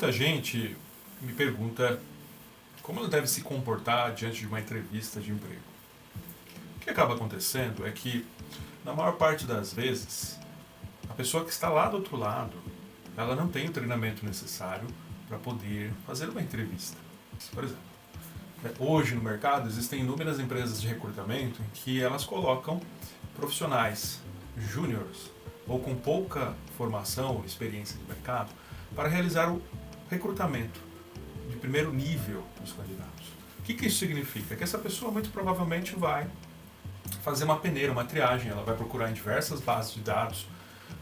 Muita gente me pergunta como ela deve se comportar diante de uma entrevista de emprego. O que acaba acontecendo é que, na maior parte das vezes, a pessoa que está lá do outro lado, ela não tem o treinamento necessário para poder fazer uma entrevista. Por exemplo, hoje no mercado existem inúmeras empresas de recrutamento em que elas colocam profissionais júniores ou com pouca formação ou experiência de mercado para realizar o recrutamento de primeiro nível dos candidatos. O que isso significa? Que essa pessoa muito provavelmente vai fazer uma peneira, uma triagem, ela vai procurar em diversas bases de dados,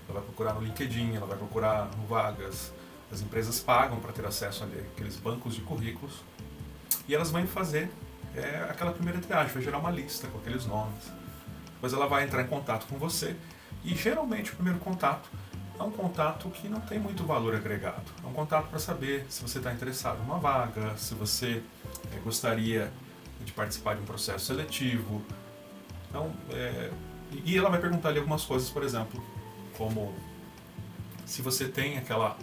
ela vai procurar no LinkedIn, ela vai procurar no Vagas, as empresas pagam para ter acesso àqueles bancos de currículos e elas vão fazer aquela primeira triagem, vai gerar uma lista com aqueles nomes. Depois ela vai entrar em contato com você e geralmente o primeiro contato é um contato que não tem muito valor agregado. É um contato para saber se você está interessado em uma vaga, se você gostaria de participar de um processo seletivo. Então, e ela vai perguntar ali algumas coisas, por exemplo, como se você tem aquela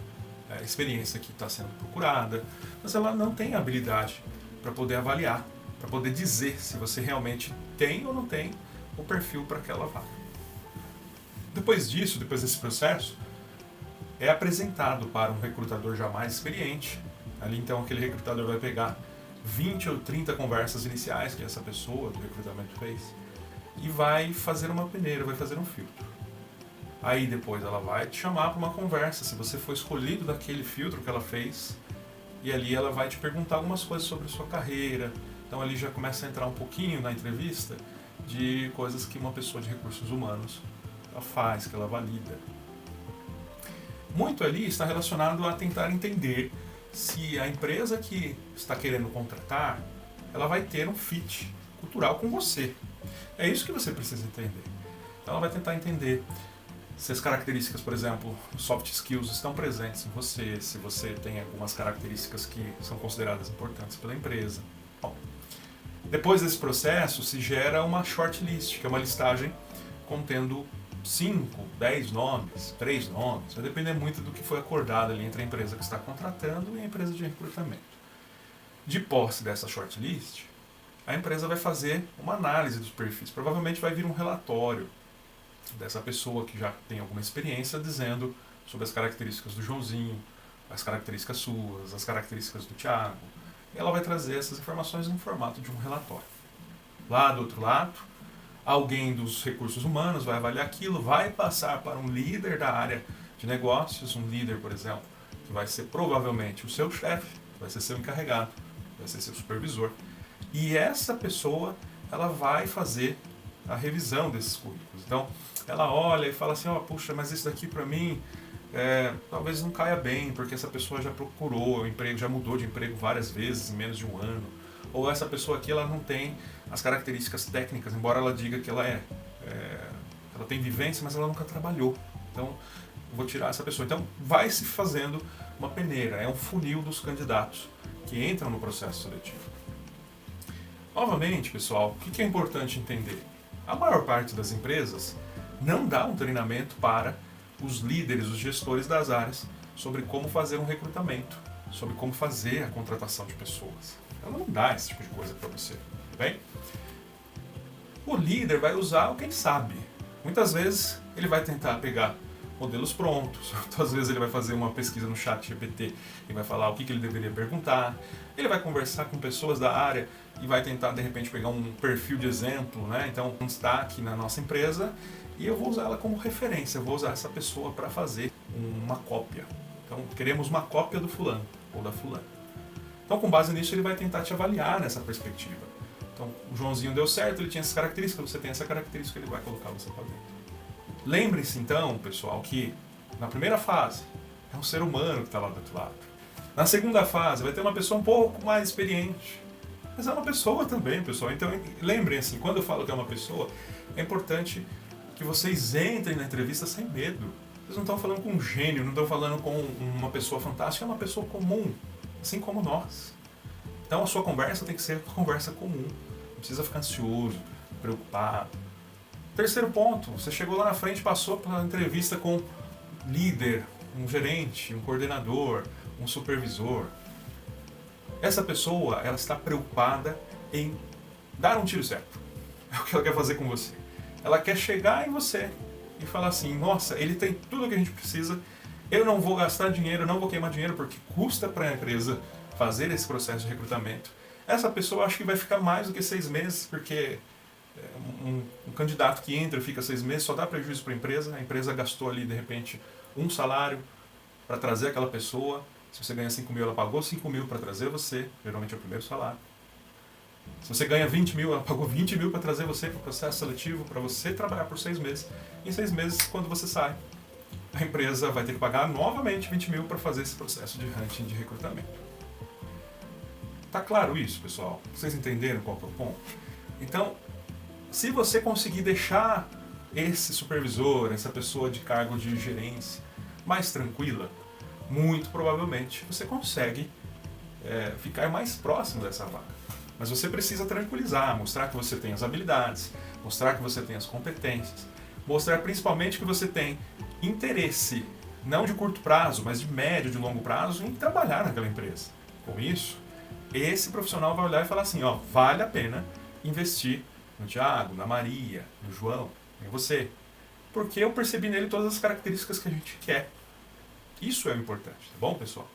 experiência que está sendo procurada, mas ela não tem habilidade para poder avaliar, para poder dizer se você realmente tem ou não tem o perfil para aquela vaga. Depois disso, depois desse processo, é apresentado para um recrutador já mais experiente. Ali então aquele recrutador vai pegar 20 ou 30 conversas iniciais que essa pessoa do recrutamento fez e vai fazer uma peneira, vai fazer um filtro. Aí depois ela vai te chamar para uma conversa, se você for escolhido daquele filtro que ela fez, e ali ela vai te perguntar algumas coisas sobre a sua carreira. Então ali já começa a entrar um pouquinho na entrevista de coisas que uma pessoa de recursos humanos ela faz, que ela valida. Muito ali está relacionado a tentar entender se a empresa que está querendo contratar, ela vai ter um fit cultural com você. É isso que você precisa entender. Então ela vai tentar entender se as características, por exemplo, soft skills estão presentes em você, se você tem algumas características que são consideradas importantes pela empresa. Bom, depois desse processo se gera uma shortlist, que é uma listagem contendo 5, 10 nomes, 3 nomes, vai depender muito do que foi acordado ali entre a empresa que está contratando e a empresa de recrutamento. De posse dessa shortlist, a empresa vai fazer uma análise dos perfis, provavelmente vai vir um relatório dessa pessoa que já tem alguma experiência dizendo sobre as características do Joãozinho, as características suas, as características do Thiago, e ela vai trazer essas informações no formato de um relatório. Lá do outro lado, alguém dos recursos humanos vai avaliar aquilo, vai passar para um líder da área de negócios, um líder, por exemplo, que vai ser provavelmente o seu chefe, vai ser seu encarregado, vai ser seu supervisor. E essa pessoa, ela vai fazer a revisão desses currículos. Então, ela olha e fala assim, puxa, mas isso daqui para mim talvez não caia bem, porque essa pessoa já procurou emprego, já mudou de emprego várias vezes em menos de um ano. Ou essa pessoa aqui ela não tem as características técnicas, embora ela diga que ela ela tem vivência, mas ela nunca trabalhou. Então, vou tirar essa pessoa. Então, vai se fazendo uma peneira, é um funil dos candidatos que entram no processo seletivo. Novamente, pessoal, o que é importante entender? A maior parte das empresas não dá um treinamento para os líderes, os gestores das áreas, sobre como fazer um recrutamento, sobre como fazer a contratação de pessoas. Ela não dá esse tipo de coisa para você, bem? O líder vai usar o que ele sabe. Muitas vezes ele vai tentar pegar modelos prontos, às vezes ele vai fazer uma pesquisa no chat GPT e vai falar o que ele deveria perguntar, ele vai conversar com pessoas da área e vai tentar de repente pegar um perfil de exemplo, né? Então está aqui na nossa empresa e eu vou usar ela como referência, eu vou usar essa pessoa para fazer uma cópia. Então queremos uma cópia do fulano ou da fulana. Então com base nisso ele vai tentar te avaliar nessa perspectiva. Então o Joãozinho deu certo, ele tinha essas características, você tem essa característica, ele vai colocar você para dentro. Lembre-se então, pessoal, que na primeira fase é um ser humano que está lá do outro lado. Na segunda fase vai ter uma pessoa um pouco mais experiente, mas é uma pessoa também, pessoal. Então lembrem-se, quando eu falo que é uma pessoa, é importante que vocês entrem na entrevista sem medo. Vocês não estão falando com um gênio, não estão falando com uma pessoa fantástica, é uma pessoa comum, assim como nós. Então a sua conversa tem que ser uma conversa comum, não precisa ficar ansioso, preocupado. Terceiro ponto, você chegou lá na frente, passou pela entrevista com líder, um gerente, um coordenador, um supervisor. Essa pessoa, ela está preocupada em dar um tiro certo. É o que ela quer fazer com você. Ela quer chegar em você e falar assim, nossa, ele tem tudo o que a gente precisa, eu não vou gastar dinheiro, eu não vou queimar dinheiro, porque custa para a empresa fazer esse processo de recrutamento. Essa pessoa acho que vai ficar mais do que 6 meses, porque um candidato que entra e fica 6 meses só dá prejuízo para a empresa gastou ali, de repente, um salário para trazer aquela pessoa. Se você ganha 5 mil, ela pagou 5 mil para trazer você, geralmente é o primeiro salário. Se você ganha 20 mil, ela pagou 20 mil para trazer você para o processo seletivo, para você trabalhar por 6 meses. Em 6 meses, quando você sai, a empresa vai ter que pagar novamente 20 mil para fazer esse processo de hunting, de recrutamento. Tá claro isso, pessoal? Vocês entenderam qual que é o ponto? Então, se você conseguir deixar esse supervisor, essa pessoa de cargo de gerência mais tranquila, muito provavelmente você consegue ficar mais próximo dessa vaga. Mas você precisa tranquilizar, mostrar que você tem as habilidades, mostrar que você tem as competências, mostrar principalmente que você tem interesse, não de curto prazo, mas de médio, de longo prazo, em trabalhar naquela empresa. Com isso, esse profissional vai olhar e falar assim, ó, vale a pena investir no Thiago, na Maria, no João, em você. Porque eu percebi nele todas as características que a gente quer. Isso é o importante, tá bom, pessoal?